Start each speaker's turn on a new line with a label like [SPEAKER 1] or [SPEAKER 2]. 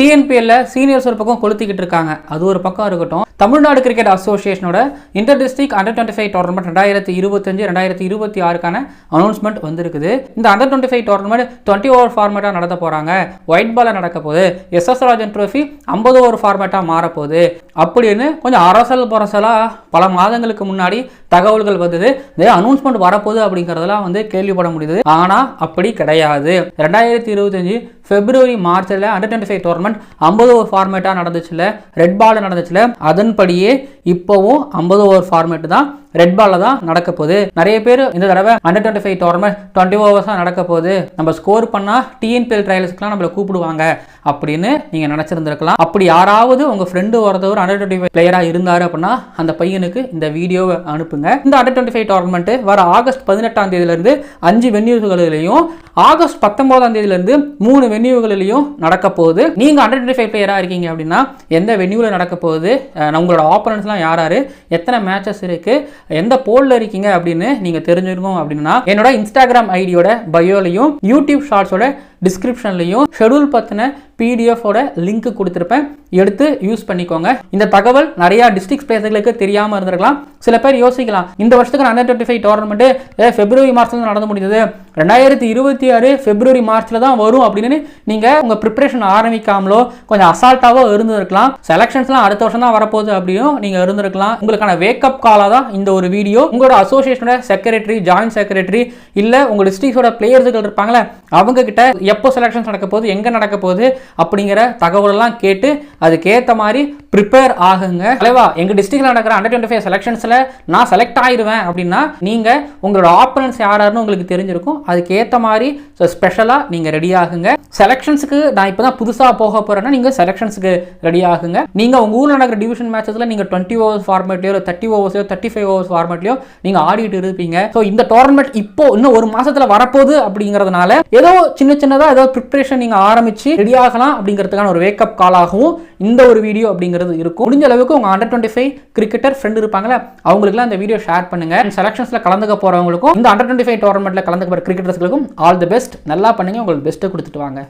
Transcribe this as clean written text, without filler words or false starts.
[SPEAKER 1] டிஎன்பிஎல்ல seniors ஒரு பக்கம் கொளுத்திக்கிட்டு இருக்காங்க. அது ஒரு பக்கம் இருக்கட்டும். தமிழ்நாடு கிரிக்கெட் அசோசியேஷனோட inter district under 25 tournament 2025-2026 announcement வந்திருக்குது. இந்த அண்டர் 25 டோர்னமெண்ட் 20 ஓவர் ஃபார்மேட்டா நடத்த போறாங்க. ஒயிட் பால நடக்க போகுது. எஸ் ராஜன் ட்ரோஃபி 50 ஓவர் ஃபார்மேட்டா மாற போகுது அப்படின்னு கொஞ்சம் அரசல் புரசலா பல மாதங்களுக்கு முன்னாடி தகவல்கள் வந்தது. அனௌன்ஸ்மெண்ட் வரப்போகுது அப்படிங்கிறதெல்லாம் கேள்விப்பட முடியுது. ஆனா அப்படி கிடையாது. 2025 பிப்ரவரி மார்ச்ல அண்டர் 25 டோர்னமெண்ட் 50 ஓவர் ஃபார்மேட்டா நடந்துச்சுல, ரெட் பால் நடந்துச்சுல, அதன்படியே இப்போவும் 50 ஓவர் ஃபார்மேட் தான் ரெட் பால்ல தான் நடக்க போகுது. நிறைய பேர் இந்த தடவை அண்டர் 25 டோர்னமெண்ட் 20 ஓவர்ஸ் தான் நடக்க போகுது, நம்ம ஸ்கோர் பண்ணா டிஎன்பிஎல் ட்ரையல்ஸ்க்குலாம் நம்மளை கூப்பிடுவாங்க அப்படின்னு நீங்க நினைச்சிருந்திருக்கலாம். அப்படி யாராவது உங்க ஃப்ரெண்டு ஒருத்தவர் அண்டர் 25 பிளேயரா இருந்தாரு அப்படின்னா அந்த பையனுக்கு இந்த வீடியோவை அனுப்புங்க. இந்த அண்டர் 25 டோர்னமெண்ட் வர ஆகஸ்ட் 18ஆம் தேதியில இருந்து 5 வென்யூகளிலையும் ஆகஸ்ட் 19ஆம் தேதியில இருந்து 3 வென்யூகளிலையும் நடக்க போகுது. நீங்க அண்டர் 25 பிளேயரா இருக்கீங்க அப்படின்னா எந்த வென்யூல நடக்க போகுது, உங்களோட ஆப்போனன்ட்ஸ்லாம் யாராரு, எத்தனை மேட்சஸ் இருக்கு, எந்த போல்ல இருக்கீங்க அப்படின்னு நீங்க தெரிஞ்சுக்கணும் அப்படின்னா என்னோட இன்ஸ்டாகிராம் ஐடியோட பயோலையும் யூடியூப் ஷார்ட்ஸோட டிஸ்கிரிப்ஷன்லையும் ஷெட்யூல் பத்தின PDF ஓட லிங்க் கொடுத்துருப்பேன், எடுத்து யூஸ் பண்ணிக்கோங்க. இந்த தகவல் நிறைய டிஸ்ட்ரிக்ட் பிளேயர்களுக்கு தெரியாம இருந்திருக்கலாம். சில பேர் யோசிக்கலாம், இந்த வருஷத்துக்கு அண்டர் 25 டோர்னமெண்ட் பிப்ரவரி மார்ச்ல நடந்து முடிந்தது, 2026 பிப்ரவரி மார்ச்ல தான் வரும் அப்படின்னு நீங்க உங்க ப்ரிப்பரேஷன் ஆரம்பிக்காமலோ கொஞ்சம் அசால்ட்டாவோ இருந்திருக்கலாம். செலக்ஷன்ஸ்லாம் அடுத்த வருஷம் தான் வரப்போகுது அப்படியும் நீங்க இருந்திருக்கலாம். உங்களுக்கான வேக்கப் காலா தான் இந்த ஒரு வீடியோ. உங்களோட அசோசியேஷனோட செக்ரட்டரி, ஜாயின்ட் செக்ரட்டரி இல்ல உங்க டிஸ்ட்ரிக்டோட பிளேயர்கள் இருப்பாங்களே அவங்க கிட்ட எப்போ செலக்ஷன்ஸ் நடக்க போகுது, எங்க நடக்க போகுது அப்படிங்கிற தகவல் எல்லாம் கேட்டு அதுக்கேற்ற மாதிரி ப்ரிப்பேர் ஆகுங்க. தலைவா, எங்க டிஸ்ட்ரிக்ட்ல நடக்கிற அண்டர் 25 செலக்ஷன்ஸ்ல நான் செலக்ட் ஆயிருவேன் அப்படின்னா நீங்க உங்களோட ஆப்பனன்ட்ஸ் யாராருன்னு உங்களுக்கு தெரிஞ்சிருக்கும். அதுக்கேற்ற மாதிரி ஸ்பெஷலா நீங்க ரெடி ஆகுங்க. செலக்ஷன்ஸுக்கு நான் இப்பதான் புதுசா போக போறேன்னா நீங்க செலக்ஷன்ஸுக்கு ரெடி ஆகுங்க. நீங்க உங்க ஊர்ல நடக்கிற டிவிஷன் மேட்சஸ்ல நீங்க 20 ஓவர்ஸ் ஃபார்மேட்லயோ 30 ஓவர்ஸோ 35 ஓவர்ஸ் ஃபார்மேட்லயோ நீங்க ஆடிட்டு இருப்பீங்க. ஸோ இந்த டோர்னமெண்ட் இப்போ இன்னும் ஒரு மாசத்துல வரப்போகுது அப்படிங்கிறதுனால ஏதோ சின்னதா ஏதோ ப்ரிப்பரேஷன் நீங்க ஆரம்பிச்சு ரெடி ஆகலாம் அப்படிங்கிறதுக்கான ஒரு வேக்கப் காலாகவும் இந்த ஒரு வீடியோ அப்படிங்கிறது இருக்கும். முடிஞ்ச அளவுக்கு உங்க அண்டர் 25 கிரிக்கெட்டர் ஃப்ரெண்ட் இருப்பாங்களே அவங்களுக்குலாம் இந்த வீடியோ ஷேர் பண்ணுங்க. செலக்ஷன்ஸ்ல கலந்துக்க போறவங்களுக்கும் இந்த அண்டர் 25 டோர்னமெண்ட்ல கலந்துக்க போற கிரிக்கெட்டர்ஸ்களுக்கும் ஆல் தி பெஸ்ட். நல்லா பண்ணுங்க, உங்களுக்கு பெஸ்ட்டை கொடுத்துட்டு வாங்க.